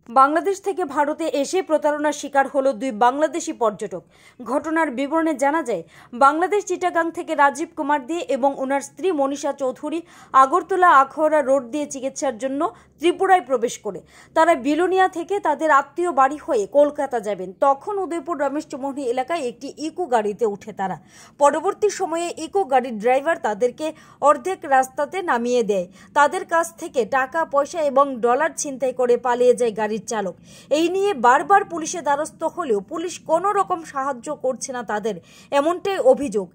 বাংলাদেশ থেকে ভারতে এসে প্রতারণার শিকার হলো দুই বাংলাদেশি পর্যটক। ঘটনার বিবরণে জানা যায়, বাংলাদেশ চিটাগাং থেকে রাজীব কুমার দে এবং ওনার স্ত্রী মনীষা চৌধুরী আগরতলা আখাউড়া রোড দিয়ে চিকিৎসার জন্য ত্রিপুরায় প্রবেশ করে তারা বিলোনিয়া থেকে তাদের আত্মীয় বাড়ি হয়ে কলকাতা যাবেন। তখন উদয়পুর রমেশ চৌমুহনী এলাকায় একটি ইকো গাড়িতে উঠে তারা। পরবর্তী সময়ে ইকো গাড়ির ড্রাইভার তাদেরকে অর্ধেক রাস্তাতে নামিয়ে দেয়। তাদের কাছ থেকে টাকা পয়সা এবং ডলার ছিনতাই করে পালিয়ে যায় গাড়ির চালক। এই নিয়ে বারবার পুলিশের দ্বারস্থ হলেও পুলিশ কোনো রকম সাহায্য করছে না তাদের, এমনটাই অভিযোগ।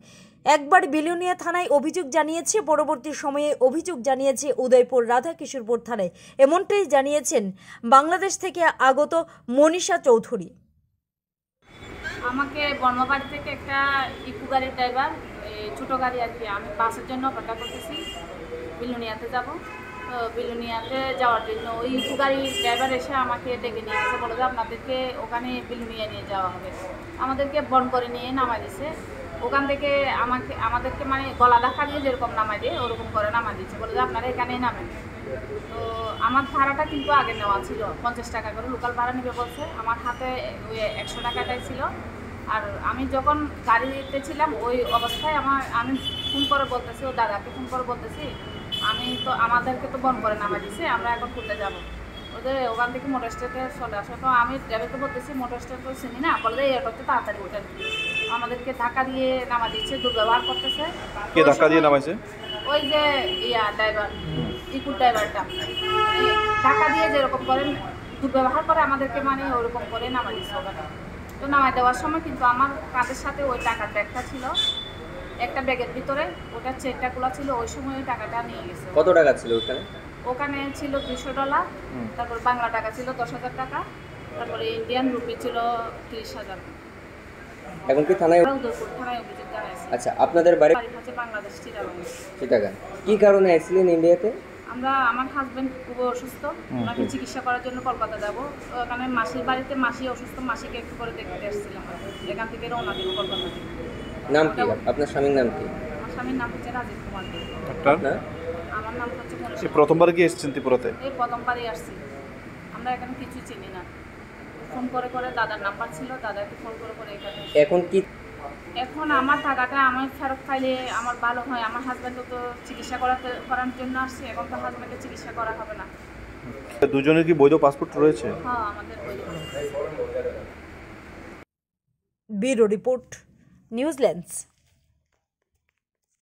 একবার বিলোনিয়া থানায় অভিযোগ জানিয়েছে, পরবর্তী সময়ে অভিযোগ জানিয়েছে উদয়পুর রাধাকিশোরপুর থানায়। এমনটাই জানিয়েছেন বাংলাদেশ থেকে আগত মনীষা চৌধুরী। আমাকে বর্মাবাড়ি থেকে একটা ইকো গাড়ির ড্রাইভার, ছোটো গাড়ি আর কি, আমি বাসের জন্য অপেক্ষা করতেছি, বিলোনিয়াতে যাব। তো বিলোনিয়াতে যাওয়ার জন্য ওই ইকো গাড়ির ড্রাইভার এসে আমাকে ডেকে নিয়ে গেছে, বলে যে আপনাদেরকে ওখানে বিলোনিয়া নিয়ে যাওয়া হবে। আমাদেরকে বন করে নিয়ে নামাই দিছে। ওখান থেকে আমাদেরকে মানে গলা দেখা দিয়ে যেরকম নামাই দিয়ে ওরকম করে নামাই দিচ্ছে, বলে যে আপনারা এখানেই নামেন। তো আমার ভাড়াটা কিন্তু আগে নেওয়া ছিল 50 টাকা করে, লোকাল ভাড়া নেবে বলছে। আমার হাতে ওই 100 টাকাটাই ছিল। আর আমি যখন গাড়িতে ছিলাম ওই অবস্থায় আমি ফোন করে বলতেছি, ও দাদাকে ফোন করে বলতেছি, আমি তো আমাদেরকে তো বন করে নামাই দিছে, আমরা এখন ঘুরতে যাবো। ওদের ওখান থেকে মোটর স্ট্যান্ডে চলে আসে। তো আমি ড্রাইভারকে বলতেছি মোটর স্ট্যান্ড তো চিনি না, বলে যে এটাতে তাড়াতাড়ি ওঠেন। আমাদেরকে ধাক্কা দিয়ে নামা দিচ্ছে, দুর্ব্যবহার করতেছে। কে ধাক্কা দিয়ে নামাইছে? ওই যে ড্রাইভার, ইকুর ড্রাইভারটা ধাক্কা দিয়ে যেরকম করেন দুর্ব্যবহার করে আমাদেরকে, মানে ওরকম করে নামা দিচ্ছে ওখানে। তো নামাই দেওয়ার সময় কিন্তু আমার কাঁধের সাথে ওই টাকার ব্যাগটা ছিল, একটা ব্যাগের ভিতরে ওটা চেনটা খোলা ছিল। ওই সময় ওই টাকাটা নিয়ে গেছে। কত টাকা ছিল ওখানে? ওখানে ছিল 200 ডলার, তারপর বাংলা টাকা ছিল 10,000 টাকা, তারপরে ইন্ডিয়ান রুপি ছিল 30,000। এখন কি থানায়? উদয়পুর থানায় অভিযোগ জানাইছে। আচ্ছা, আপনাদের বাড়ি হচ্ছে বাংলাদেশ চিটাগাং। কি কারণে আসলেন ইন্ডিয়াতে? আমার হাজবেন্ড খুব অসুস্থ, ওনাকে চিকিৎসা করার জন্য কলকাতা যাব। তো ওখানে মাসির বাড়িতে মাসি অসুস্থ, মাসিকে একটু করে দেখতে এসেছিলাম। এখান থেকে রওনা দিব কলকাতা থেকে। নাম কি আপনার স্বামীর নাম কি? আমার স্বামীর নাম হচ্ছে রাজীব কুমার দে। আমার নাম হচ্ছে মনীষা। প্রথমবার কি এসেছেন ত্রিপুরাতে? এই প্রথমবারই আসছি। আমরা এখানে কিছু চিনি না। ফোন করে করে দাদার নাম্বার ছিল, দাদাকে ফোন করে করে এখানে। এখন আমার টাকাটা আমার ফেরত পাইলে আমার ভালো হয়। আমার হাজব্যান্ডও তো চিকিৎসা করার জন্য আসছে, এখন তো হাজব্যান্ডের চিকিৎসা করা হবে না। দুজনের কি বৈধ পাসপোর্ট রয়েছে? হ্যাঁ, আমাদের বৈধ পাসপোর্ট। Bureau report, New Zealand's.